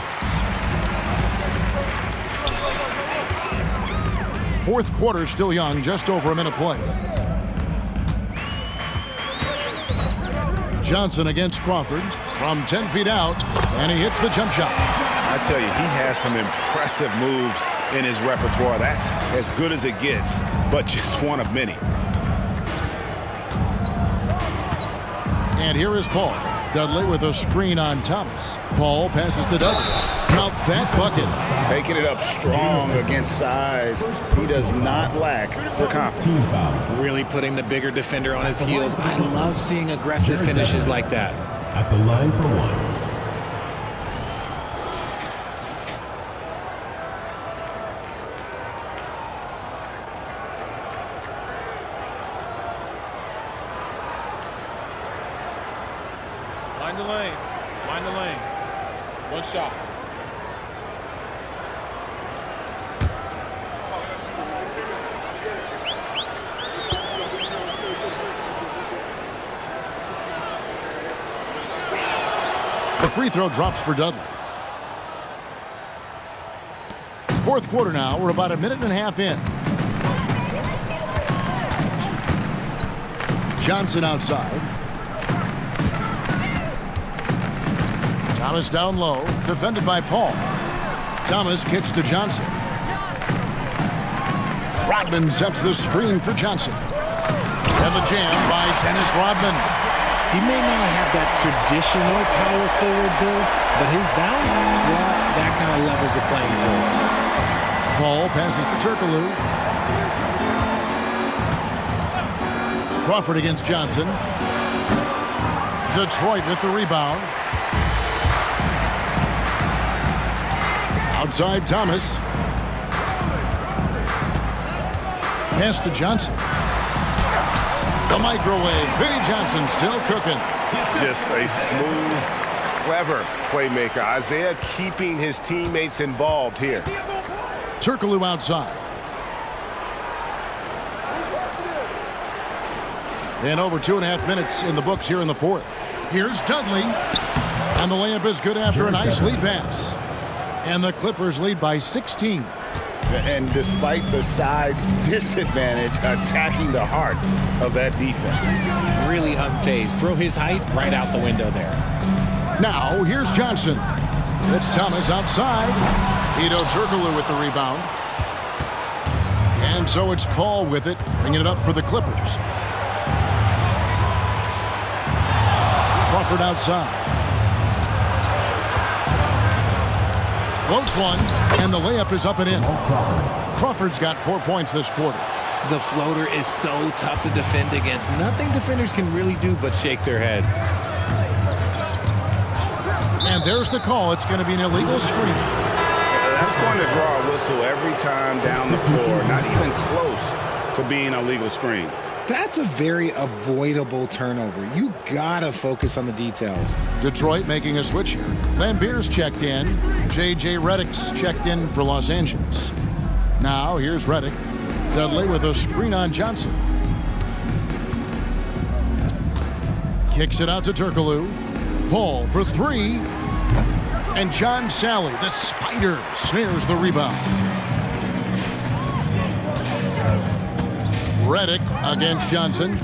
Fourth quarter still young, just over a minute play. Johnson against Crawford from 10 feet out, and he hits the jump shot. I tell you, he has some impressive moves in his repertoire. That's as good as it gets, but just one of many. And here is Paul. Dudley with a screen on Thomas. Paul passes to Dudley. Count that bucket. Taking it up strong against size. He does not lack the confidence. Team foul. Really putting the bigger defender on his heels. I love seeing aggressive finishes like that. At the line for one. Mind the lanes. Mind the lanes. One shot. The free throw drops for Dudley. Fourth quarter now. We're about a minute and a half in. Johnson outside. Thomas down low, defended by Paul. Thomas kicks to Johnson. Rodman sets the screen for Johnson. And the jam by Dennis Rodman. He may not have that traditional power forward build, but his bounce, well, that kind of levels the playing field. Paul passes to Turkoglu. Crawford against Johnson. Detroit with the rebound. Outside Thomas. Pass to Johnson. The microwave. Vinnie Johnson still cooking. Just a smooth, clever playmaker. Isaiah keeping his teammates involved here. Turkoglu outside. And over 2.5 minutes in the books here in the fourth. Here's Dudley. And the layup is good after a nice lead pass. And the Clippers lead by 16. And despite the size disadvantage, attacking the heart of that defense. Really unfazed. Throw his height right out the window there. Now, here's Johnson. It's Thomas outside. Hedo Turkoglu with the rebound. And so it's Paul with it, bringing it up for the Clippers. Crawford outside. Floats one, and the layup is up and in. Crawford's got 4 points this quarter. The floater is so tough to defend against. Nothing defenders can really do but shake their heads. And there's the call. It's going to be an illegal screen. That's going to draw a whistle every time down the floor. Not even close to being a legal screen. That's a very avoidable turnover. You gotta focus on the details. Detroit making a switch here. Lambeer's checked in. J.J. Redick's checked in for Los Angeles. Now here's Redick. Dudley with a screen on Johnson. Kicks it out to Turkoglu. Paul for three. And John Sally, the spider, snares the rebound. Redick against Johnson.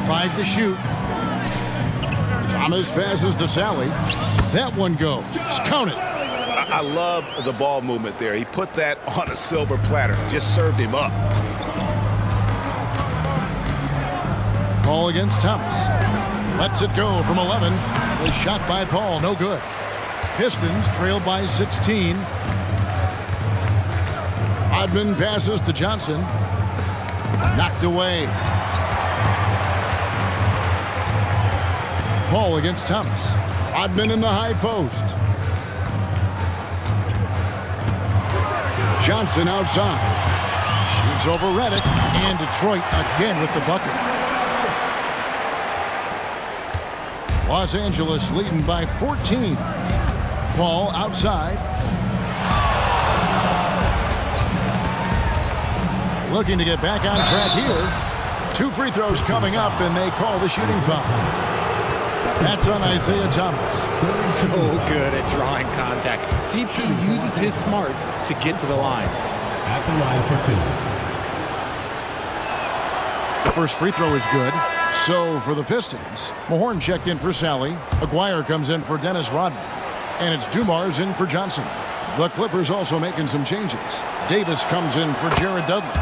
Five to shoot. Thomas passes to Sally. That one goes. Count it. I love the ball movement there. He put that on a silver platter. Just served him up. Paul against Thomas. Lets it go from 11. The shot by Paul, no good. Pistons trail by 16. Odman passes to Johnson. Knocked away. Paul against Thomas. Odman in the high post. Johnson outside. Shoots over Redick. And Detroit again with the bucket. Los Angeles leading by 14. Paul outside. Looking to get back on track here. 2 free throws coming up, and they call the shooting foul. That's on Isaiah Thomas. So good at drawing contact. CP uses his smarts to get to the line. At the line for 2. The first free throw is good. So for the Pistons, Mahorn checked in for Sally. Aguirre comes in for Dennis Rodman. And it's Dumars in for Johnson. The Clippers also making some changes. Davis comes in for Jared Dudley.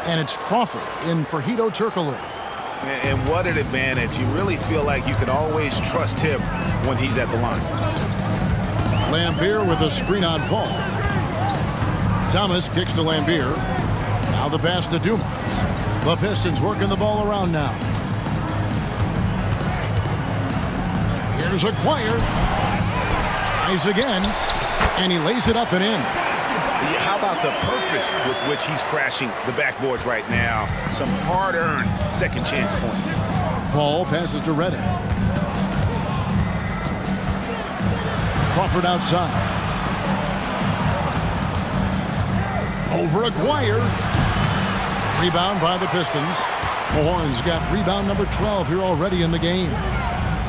And it's Crawford in for Hedo Turkoglu. And what an advantage. You really feel like you can always trust him when he's at the line. Lambier with a screen on Paul. Thomas kicks to Lambier. Now the pass to Dumars. The Pistons working the ball around now. Here's Aguirre. Tries again. And he lays it up and in. How about the purpose with which he's crashing the backboards right now? Some hard-earned second chance points. Paul passes to Redick. Crawford outside. Over Aguirre. Rebound by the Pistons. Mahorn's got rebound number 12 here already in the game.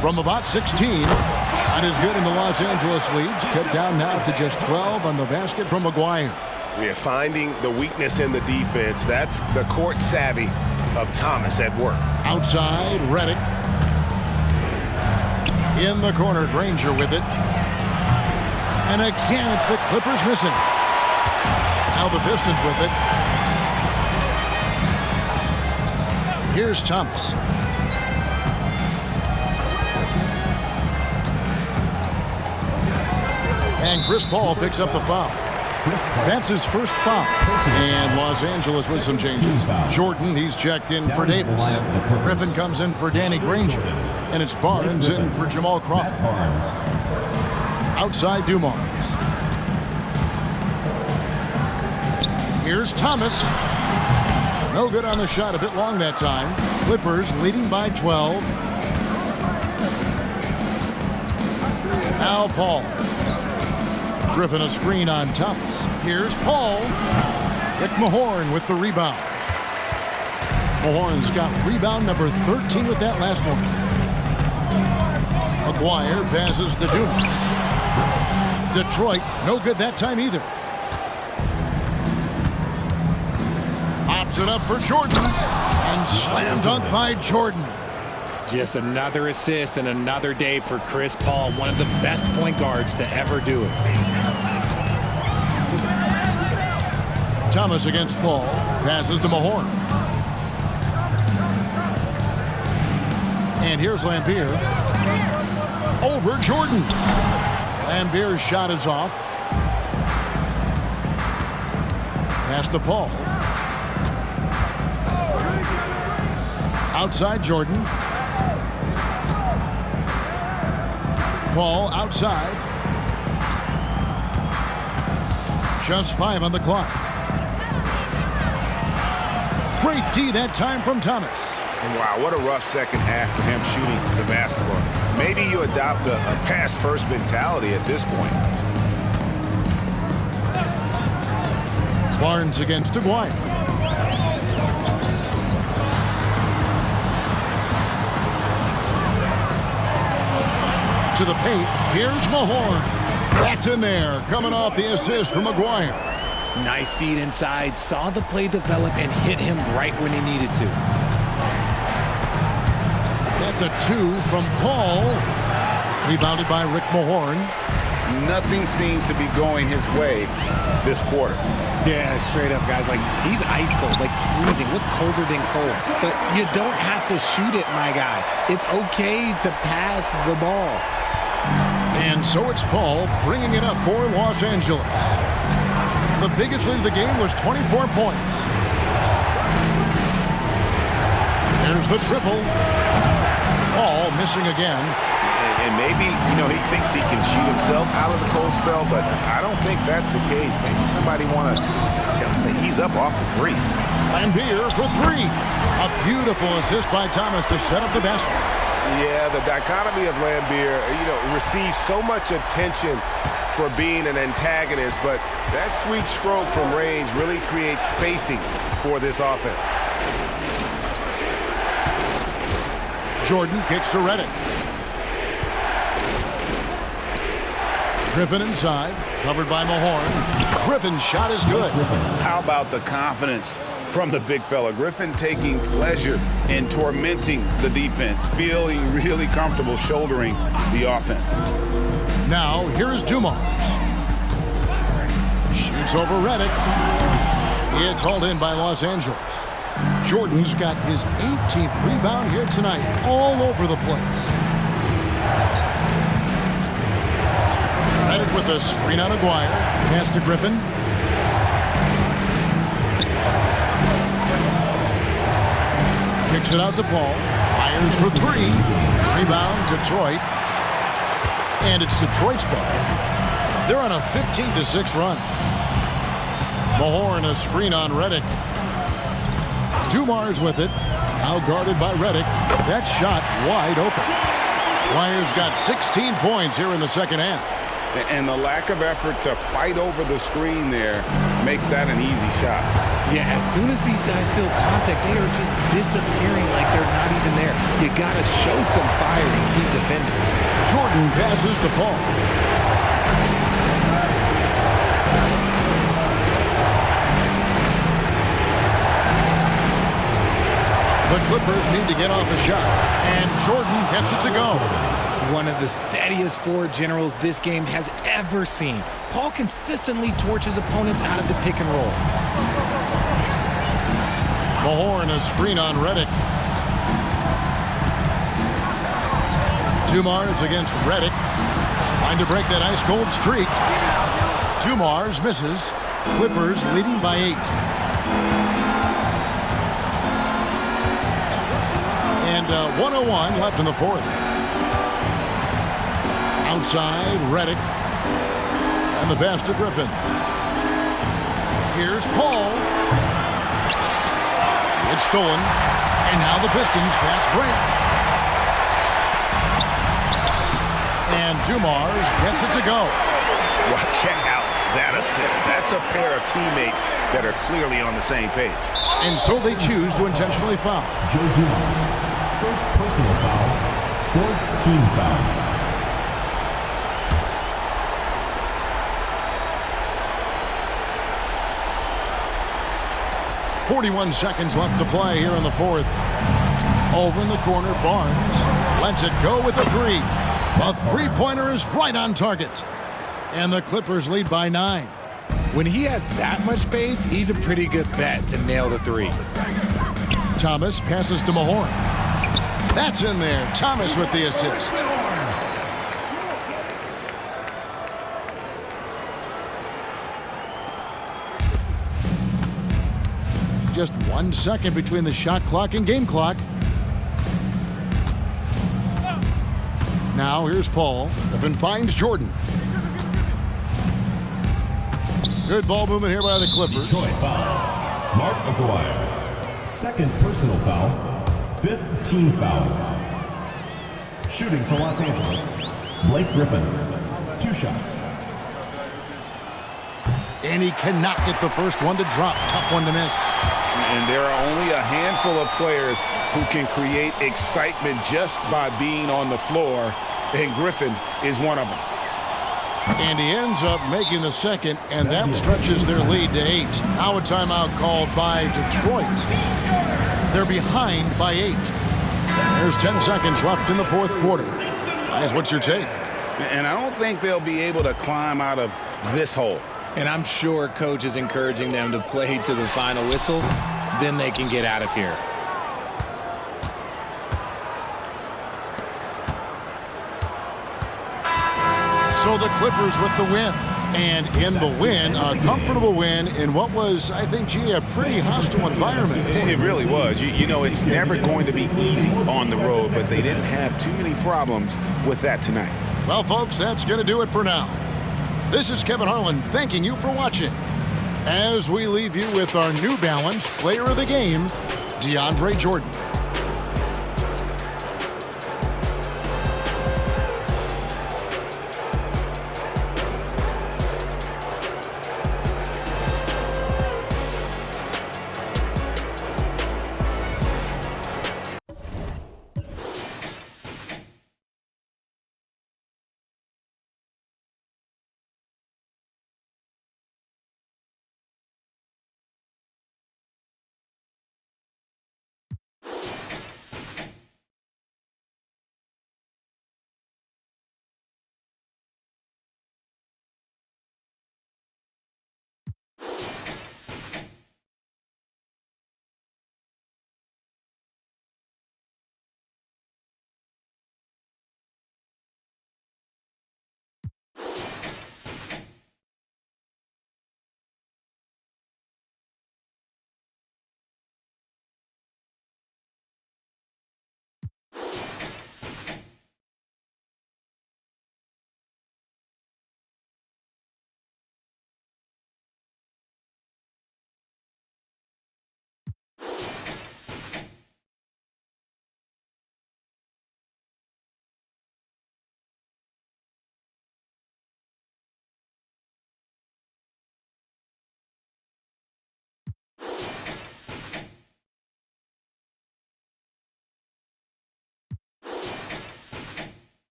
From about 16. Shot is good, and the Los Angeles leads. Cut down now to just 12 on the basket from Aguirre. We are finding the weakness in the defense. That's the court savvy of Thomas at work. Outside, Redick. In the corner, Granger with it. And again, it's the Clippers missing. Now the Pistons with it. Here's Thomas. And Chris Paul picks up the foul. That's his first foul. And Los Angeles with some changes. Jordan, he's checked in for Davis. Griffin comes in for Danny Granger. And it's Barnes in for Jamal Crawford. Outside Dumars. Here's Thomas. No good on the shot, a bit long that time. Clippers leading by 12. Now Paul. Griffin a screen on Thomas. Here's Paul. Rick Mahorn with the rebound. Mahorn's got rebound number 13 with that last one. Aguirre passes to Dumars. Detroit, no good that time either. Pops it up for Jordan. And slam dunk by Jordan. Just another assist and another day for Chris Paul, one of the best point guards to ever do it. Thomas against Paul. Passes to Mahorn. And here's Lambier. Over Jordan. Lambier's shot is off. Pass to Paul. Outside Jordan. Paul outside. Just 5 on the clock. Great D that time from Thomas. Wow, what a rough second half for him shooting the basketball. Maybe you adopt a pass-first mentality at this point. Barnes against Aguirre. To the paint. Here's Mahorn. That's in there. Coming off the assist from Aguirre. Nice feed inside. Saw the play develop and hit him right when he needed to. That's a 2 from Paul. Rebounded by Rick Mahorn. Nothing seems to be going his way this quarter. Yeah, straight up, guys. Like, he's ice cold, like freezing. What's colder than cold? But you don't have to shoot it, my guy. It's okay to pass the ball. And so it's Paul bringing it up for Los Angeles. The biggest lead of the game was 24 points. There's the triple. Paul missing again. And maybe, he thinks he can shoot himself out of the cold spell, but I don't think that's the case. Maybe somebody want to tell him that he's up off the threes. Lambier for three. A beautiful assist by Thomas to set up the basket. Yeah, the dichotomy of Lambier, receives so much attention for being an antagonist, but that sweet stroke from range really creates spacing for this offense. Jordan kicks to Redick. Griffin inside, covered by Mahorn. Griffin's shot is good. How about the confidence from the big fella? Griffin taking pleasure in tormenting the defense, feeling really comfortable shouldering the offense. Now, here's Dumars. Shoots over Redick. It's hauled in by Los Angeles. Jordan's got his 18th rebound here tonight, all over the place. Redick with a screen on Aguirre. Pass to Griffin. Kicks it out to Paul. Fires for three. Rebound, Detroit. And it's Detroit's ball. They're on a 15-6 run. Mahorn a screen on Redick. Dumars with it. Now guarded by Redick. That shot wide open. Flyers got 16 points here in the second half. And the lack of effort to fight over the screen there makes that an easy shot. Yeah, as soon as these guys feel contact, they are just disappearing like they're not even there. You got to show some fire and keep defending. Jordan passes to Paul. The Clippers need to get off a shot, and Jordan gets it to go. One of the steadiest floor generals this game has ever seen. Paul consistently torches opponents out of the pick and roll. Mahorn a screen on Redick. Dumars against Redick. Trying to break that ice-cold streak. Dumars misses. Clippers leading by 8. And 1:01 left in the fourth. Outside, Redick. And the pass to Griffin. Here's Paul. It's stolen. And now the Pistons fast break. And Dumars gets it to go. Well, check out that assist. That's a pair of teammates that are clearly on the same page. And so they choose to intentionally foul. Joe Dumars, first personal foul, fourth team foul. 41 seconds left to play here in the fourth. Over in the corner, Barnes lets it go with a three. A three-pointer is right on target. And the Clippers lead by 9. When he has that much space, he's a pretty good bet to nail the three. Thomas passes to Mahorn. That's in there. Thomas with the assist. Just 1 second between the shot clock and game clock. Now here's Paul. Griffin finds Jordan. Good ball movement here by the Clippers. Detroit foul. Mark Aguirre. Second personal foul. Fifth team foul. Shooting for Los Angeles, Blake Griffin. 2 shots. And he cannot get the first one to drop. Tough one to miss. And there are only a handful of players who can create excitement just by being on the floor, and Griffin is one of them. And he ends up making the second, and that stretches their lead to 8. Now a timeout called by Detroit. They're behind by 8. There's 10 seconds left in the fourth quarter. Guys, what's your take? And I don't think they'll be able to climb out of this hole. And I'm sure coach is encouraging them to play to the final whistle. Then they can get out of here. So the Clippers with the win. And in the win, a comfortable win in what was, I think, a pretty hostile environment. It really was. You know, it's never going to be easy on the road, but they didn't have too many problems with that tonight. Well, folks, that's going to do it for now. This is Kevin Harlan thanking you for watching. As we leave you with our New Balance Player of the Game, DeAndre Jordan.